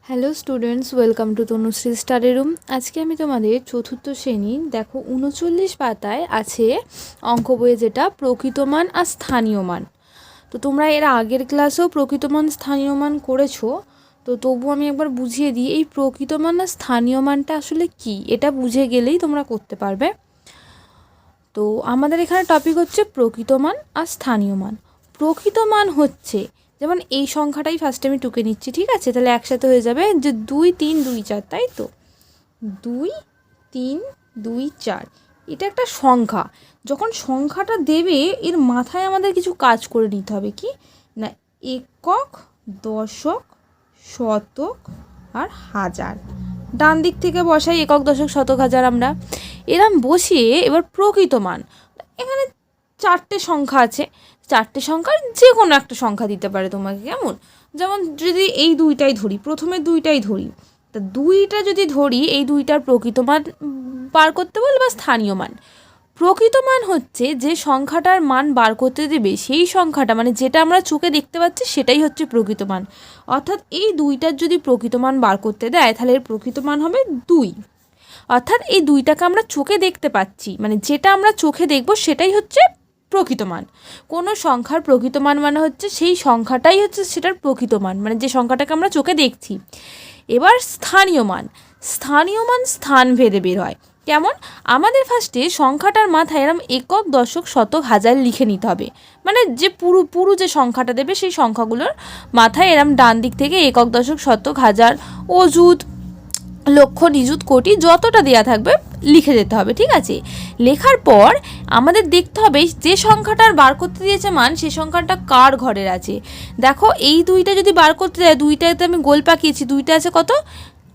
Hello students, welcome to Tanushree study room. আজকে আমি তোমাদের চতুর্থ শ্রেণী দেখো 39 পাতায় আছে অঙ্ক বইয়ে, যেটা প্রকৃত মান আর স্থানীয় মান। তো তোমরা এর আগের ক্লাসেও প্রকৃত মান স্থানীয় মান করেছো, তো তবু আমি একবার বুঝিয়ে দিই এই প্রকৃত মান আর স্থানীয় মানটা আসলে কি, এটা বুঝে গেলেই তোমরা করতে পারবে। তো আমাদের এখানে টপিক হচ্ছে প্রকৃত মান আর স্থানীয় মান। প্রকৃত মান হচ্ছে, যেমন এই সংখ্যাটাই ফার্স্টে আমি টুকে নিচ্ছি, ঠিক আছে? তাহলে একসাথে হয়ে যাবে যে 2 3 2 4, তাই তো 2 3 2 4। এটা একটা সংখ্যা। যখন সংখ্যাটা দেবে এর মাথায় আমাদের কিছু কাজ করে নিতে হবে, কি না একক, দশক, শতক আর হাজার। ডান দিক থেকে বসাই একক, দশক, শতক, হাজার। আমরা এরম বসিয়ে এবার প্রকৃত মান, এখানে 4টে সংখ্যা আছে, 4টে সংখ্যার যে কোনো একটা সংখ্যা দিতে পারে তোমাকে, কেমন? যেমন যদি এই দুইটাই ধরি, প্রথমে দুইটাই ধরি, তা দুইটা যদি ধরি এই দুইটার প্রকৃত মান বার করতে বলে বা স্থানীয় মান। প্রকৃত মান হচ্ছে যে সংখ্যাটার মান বার করতে দেবে সেই সংখ্যাটা, মানে যেটা আমরা চোখে দেখতে পাচ্ছি সেটাই হচ্ছে প্রকৃত মান। অর্থাৎ এই দুইটার যদি প্রকৃত মান বার করতে দেয় তাহলে এর প্রকৃত মান হবে 2। অর্থাৎ এই দুইটাকে আমরা চোখে দেখতে পাচ্ছি, মানে যেটা আমরা চোখে দেখব সেটাই হচ্ছে প্রকৃত মান। কোনো সংখ্যার প্রকৃত মান মানে হচ্ছে সেই সংখ্যাটাই হচ্ছে সেটার প্রকৃত মান, মানে যে সংখ্যাটাকে আমরা চোখে দেখছি। এবার স্থানীয় মান, স্থানীয় মান স্থান ভেদে বের হয়। কেমন? আমাদের ফার্স্টে সংখ্যাটার মাথায় এরম একক, দশক, শতক, হাজার লিখে নিতে হবে। মানে যে পুরো যে সংখ্যাটা দেবে সেই সংখ্যাগুলোর মাথায় এরম ডান দিক থেকে একক, দশক, শতক, হাজার, অযুত, লক্ষ, নিযুত, কোটি যতটা দেয়া থাকবে লিখে যেতে হবে, ঠিক আছে? লেখার পর আমাদের দেখতে হবে যে সংখ্যাটার বার করতে দিয়েছে মান, সেই সংখ্যাটা কার ঘরের আছে। দেখো এই দুইটা যদি বার করতে দেয়, দুইটাতে আমি গোল পাকিয়েছি, দুইটা আছে কত?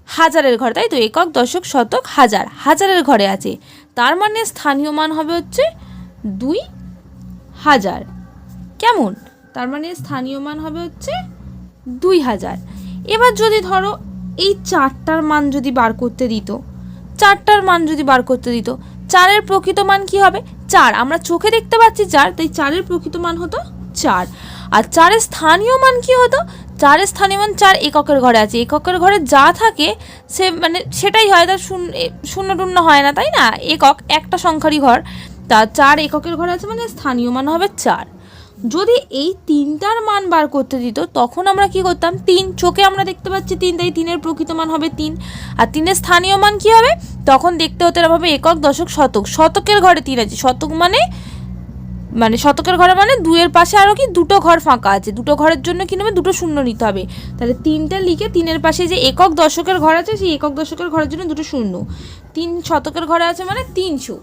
হাজারের ঘরে, তাই তো? একক, দশক, শতক, হাজার, হাজারের ঘরে আছে। তার মানে স্থানীয় মান হবে হচ্ছে 2000। কেমন? তার মানে স্থানীয় মান হবে হচ্ছে 2000। এবার যদি ধরো এই 4টার মান যদি বার করতে দিত, 4টার মান যদি বার করতে দিত, 4-এর প্রকৃত মান কি হবে? 4। আমরা চোখে দেখতে পাচ্ছি 4, তাই 4-এর প্রকৃত মান হতো 4। আর 4-এর স্থানীয় মান কি হতো? 4-এর স্থানীয় মান 4 এককের ঘরে আছে। এককের ঘরে যা থাকে সে মানে সেটাই হয়, তার শূন্য টূন্য হয় না, তাই না? একক একটা সংখ্যারই ঘর, তা 4 এককের ঘরে আছে মানে স্থানীয় মান হবে 4। যদি এই 3টার মান বার করতে দিত তখন আমরা কি করতাম? 3 চোখে আমরা দেখতে পাচ্ছি 3, তাই 3-এর প্রকৃত মান হবে 3। আর 3-এর স্থানীয় মান কি হবে? তখন দেখতে হতে হবে একক, দশক, শতক। শতকের ঘরে 3 আছে, শতক মানে শতকের ঘরে মানে 2-এর পাশে আরও কি দুটো ঘর ফাঁকা আছে, দুটো ঘরের জন্য কি নেবে? দুটো শূন্য নিতে হবে। তাহলে 3টা লিখে 3-এর পাশে যে একক, দশকের ঘর আছে সেই একক, দশকের ঘরের জন্য দুটো শূন্য। 3 শতকের ঘরে আছে মানে 300।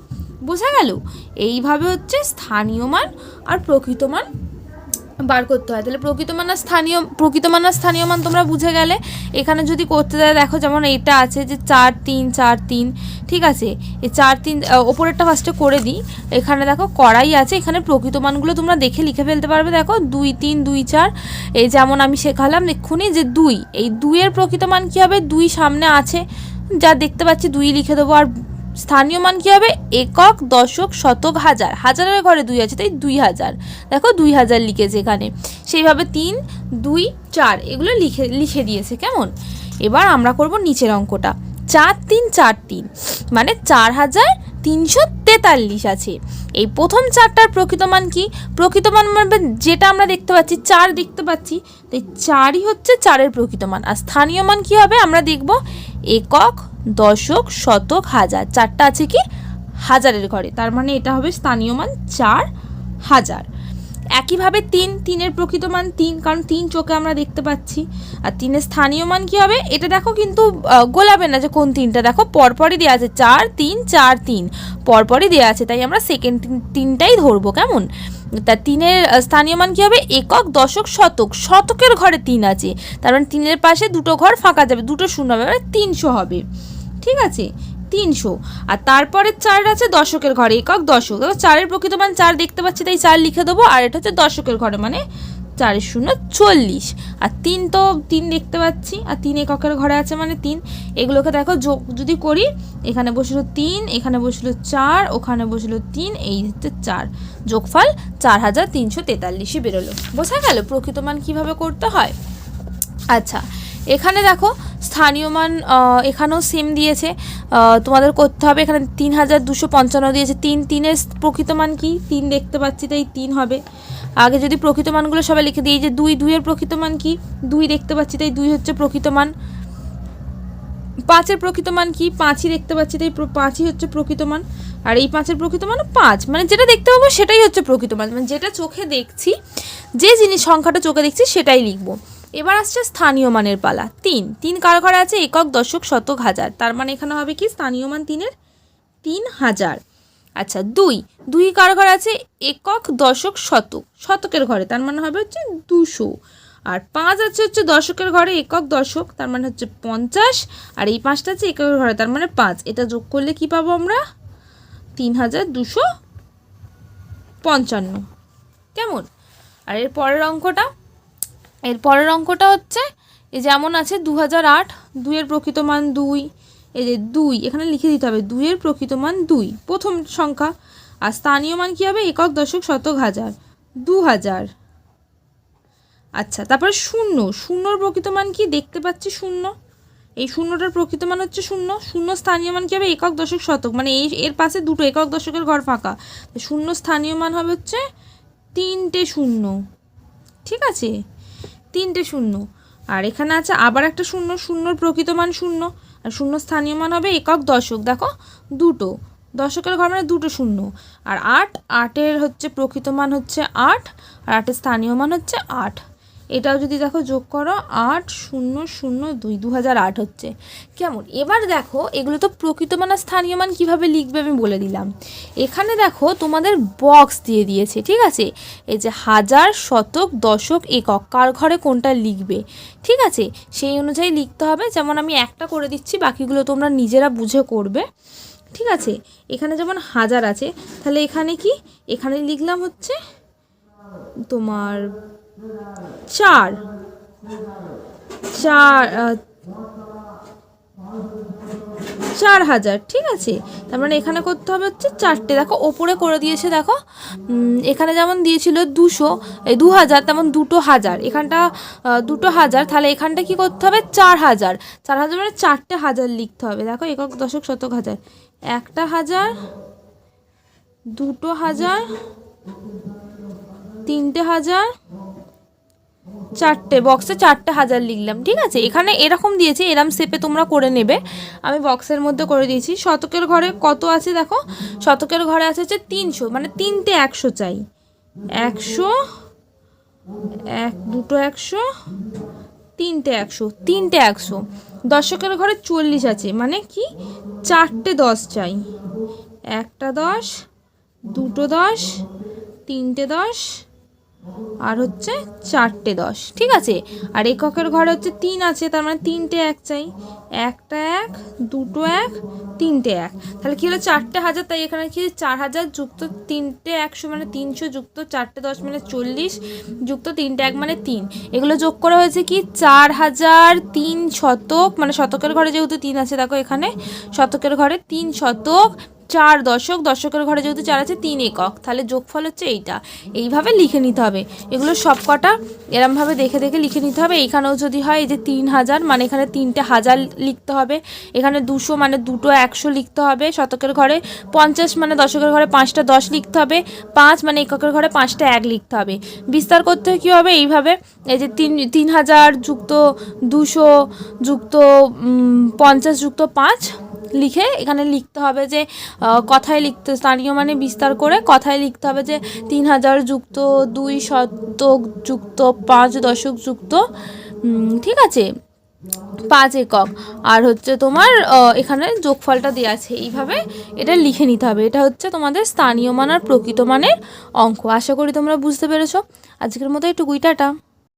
বোঝা গেল? এইভাবে হচ্ছে স্থানীয় মান আর প্রকৃত মান বার করতে হয়। তাহলে প্রকৃত মান আর স্থানীয় মান তোমরা বুঝে গেলে। এখানে যদি করতে দেয়, দেখো যেমন এইটা আছে যে 4 3 4 3, ঠিক আছে? এই 4 3 ওপরেরটা ফার্স্টে করে দিই। এখানে দেখো কড়াই আছে, এখানে প্রকৃত মানগুলো তোমরা দেখে লিখে ফেলতে পারবে। দেখো 2 3 2 4, এই যেমন আমি শেখালাম এক্ষুনি যে 2, এই 2-এর প্রকৃত মান কী হবে? 2 সামনে আছে, যা দেখতে পাচ্ছি 2 লিখে দেবো। আর স্থানীয় মান কী হবে? একক, দশক, শতক, হাজার। হাজারের ঘরে 2 আছে, তাই 2000। দেখো 2000 লিখেছে এখানে। সেইভাবে 3 2 4 এগুলো লিখে দিয়েছে। কেমন? এবার আমরা করব নিচের অঙ্কটা। 4 3 4 3 মানে 4343 আছে। এই প্রথম 4টার প্রকৃত মান কি? প্রকৃত মান মানে যেটা আমরা দেখতে পাচ্ছি 4 দেখতে পাচ্ছি, তাই 4ই হচ্ছে 4-এর প্রকৃত মান। আর স্থানীয় মান কি হবে? আমরা দেখব একক, দশক, শতক, হাজার। 4টা আছে কি? হাজারের ঘরে, তার মানে এটা হবে স্থানীয় মান 4000। একইভাবে 3-3-এর প্রকৃত মান 3, কারণ 3 চোখে আমরা দেখতে পাচ্ছি। আর 3-এর স্থানীয় মান কি হবে? এটা দেখো কিন্তু গোলাবে না যে কোন 3টা, দেখো পরপরই দেওয়া আছে 4 3 4 3 পরপরই দেওয়া আছে, তাই আমরা সেকেন্ড 3টাই ধরবো। কেমন? তা 3-এর স্থানীয় মান কী হবে? একক, দশক, শতক। শতকের ঘরে 3 আছে, তার মানে 3-এর পাশে দুটো ঘর ফাঁকা যাবে, দুটো শূন্য হবে, মানে 300 হবে, ঠিক আছে? 300। আর তারপরে 4 আছে দশকের ঘরে, একক, দশক। দেখো 4-এর প্রকৃত মান 4 দেখতে পাচ্ছি, তাই 4 লিখে দেবো। আর এটা হচ্ছে দশকের ঘরে, মানে 4 40, আর 3 তো 3 দেখতে পাচ্ছি, আর 3 এককের ঘরে আছে মানে 3। এগুলোকে দেখো যোগ যদি করি, এখানে বসলো 3, এখানে বসলো 4, ওখানে বসলো 3, এই হচ্ছে 4, যোগফল 4343 বেরোলো। বোঝা গেল প্রকৃত মান কীভাবে করতে হয়। আচ্ছা, এখানে দেখো স্থানীয় মান এখানেও সেম দিয়েছে, তোমাদের করতে হবে। এখানে 3255 দিয়েছে, 3 প্রকৃত মান কি 3 দেখতে পাচ্ছি, তাই 3 হবে। আগে যদি প্রকৃত মানগুলো সবাই লিখে দিই, যে 2 এর প্রকৃত মান কি 2 দেখতে পাচ্ছি, তাই 2 হচ্ছে প্রকৃত মান। 5-এর প্রকৃত মান কি 5ই দেখতে পাচ্ছি, তাই 5ই হচ্ছে প্রকৃত মান। আর এই 5-এর প্রকৃত মান 5, মানে যেটা দেখতে পাবো সেটাই হচ্ছে প্রকৃত মান, মানে যেটা চোখে দেখছি, যে জিনিস সংখ্যাটা চোখে দেখছি সেটাই লিখবো। এবার আসছে স্থানীয় মানের পালা। 3 কার ঘরে আছে একক, দশক, শতক, হাজার, তার মানে এখানে হবে কি স্থানীয় মান 3-এর 3000। আচ্ছা, 2 কার ঘরে আছে একক, দশক, শতক, শতকের ঘরে, তার মানে হবে হচ্ছে 200। আর 5 আছে হচ্ছে দশকের ঘরে একক, দশক, তার মানে হচ্ছে 50। আর এই 5টা আছে এককের ঘরে, তার মানে 5। এটা যোগ করলে কি পাবো আমরা 3255। কেমন? আর এর পরের অঙ্কটা হচ্ছে এই যেমন আছে 2008, 2 এর প্রকৃত মান 2, এই যে 2 এখানে লিখে দিতে হবে, 2 এর প্রকৃত মান 2 প্রথম সংখ্যা। আর স্থানীয় মান কি হবে একক, দশক, শতক, হাজার, 2000। আচ্ছা, তারপরে 0 প্রকৃত মান কি দেখতে পাচ্ছি 0, এই 0টার প্রকৃত মান হচ্ছে 0 স্থানীয় মান কি হবে একক, দশক, শতক, মানে এর পাশে দুটো একক দশকের ঘর ফাঁকা, 0 স্থানীয় মান হবে হচ্ছে 3টে 0। ঠিক আছে, 3টে 0। আর এখানে আছে আবার একটা 0 প্রকৃত মান 0, আর 0 স্থানীয় মান হবে একক, দশক, দেখো দুটো দশকের ঘর মানে দুটো 0। আর 8-এর হচ্ছে প্রকৃত মান হচ্ছে 8, আর 8-এর স্থানীয় মান হচ্ছে 8। এটাও যদি দেখো যোগ করো 8002, 2008 হচ্ছে। কেমন? এবার দেখো এগুলো তো প্রকৃত মান আর স্থানীয় মান কীভাবে লিখবে আমি বলে দিলাম। এখানে দেখো তোমাদের বক্স দিয়ে দিয়েছে, ঠিক আছে, এই যে হাজার, শতক, দশক, একক কার ঘরে কোনটা লিখবে, ঠিক আছে, সেই অনুযায়ী লিখতে হবে। যেমন আমি একটা করে দিচ্ছি, বাকিগুলো তোমরা নিজেরা বুঝে করবে, ঠিক আছে। এখানে যেমন হাজার আছে, তাহলে এখানে লিখলাম হচ্ছে তোমার 4000, ঠিক আছে। তার মানে এখানে করতে হবে হচ্ছে 4টে, দেখো ওপরে করে দিয়েছে, দেখো এখানে যেমন দিয়েছিল 2000, তেমন 2000, এখানটা 2000, তাহলে এখানটা কি করতে হবে 4000 মানে 4টে হাজার লিখতে হবে। দেখো একক, দশক, শতক, হাজার, 1000, 2000, 3000, 4টে বক্সে 4টে হাজার লিখলাম, ঠিক আছে। এখানে এরকম দিয়েছে, এরম শেপে তোমরা করে নেবে, আমি বক্সের মধ্যে করে দিয়েছি। শতকের ঘরে কত আছে দেখো, শতকের ঘরে আছে হচ্ছে 300, মানে 3টে 100 চাই, 100, 2টো 100, 3টে 100। দশকের ঘরে 40 আছে, মানে কি 4টে 10 চাই, 1টা 10, 2টো 10, 3টে 10, আর হচ্ছে 4টে 10, ঠিক আছে। আর এককের ঘরে হচ্ছে 3 আছে, তার মানে 3টে 1 চাই, 1টা 1, 2টো 1, 3টে 1, তাহলে কী হলো 4টে হাজার, তাই এখানে কি 4000 যুক্ত 3টে 100 মানে 300, যুক্ত 4টে 10 মানে 40, যুক্ত 3টে 1 মানে 3। এগুলো যোগ করা হয়েছে কি 4003 শতক, মানে শতকের ঘরে যেহেতু 3 আছে, দেখো এখানে শতকের ঘরে 3 শতক, 4 দশক, দশকের ঘরে যেহেতু 4 আছে, 3 একক, তাহলে যোগফল হচ্ছে এইটা। এইভাবে লিখে নিতে হবে এগুলো সবকটা, এরমভাবে দেখে দেখে লিখে নিতে হবে। এইখানেও যদি হয় এই যে 3000, মানে এখানে 3টে হাজার লিখতে হবে। এখানে 200 মানে 2টো 100 লিখতে হবে শতকের ঘরে। 50 মানে দশকের ঘরে 5টা 10 লিখতে হবে। 5 মানে এককের ঘরে 5টা 1 লিখতে হবে। বিস্তার করতে কী হবে এইভাবে, এই যে 3000 যুক্ত 200 যুক্ত 50 যুক্ত 5 লিখে এখানে লিখতে হবে যে কথায় লিখতে, স্থানীয় মানে বিস্তার করে কথায় লিখতে হবে যে 3000 যুক্ত 2 শতক যুক্ত 5 দশক যুক্ত, ঠিক আছে, 5 একক, আর হচ্ছে তোমার এখানে যোগফলটা দেওয়া আছে। এইভাবে এটা লিখে নিতে হবে। এটা হচ্ছে তোমাদের স্থানীয় মান আর প্রকৃত মানের অঙ্ক। আশা করি তোমরা বুঝতে পেরেছো। আজকের মতো একটু টাটা।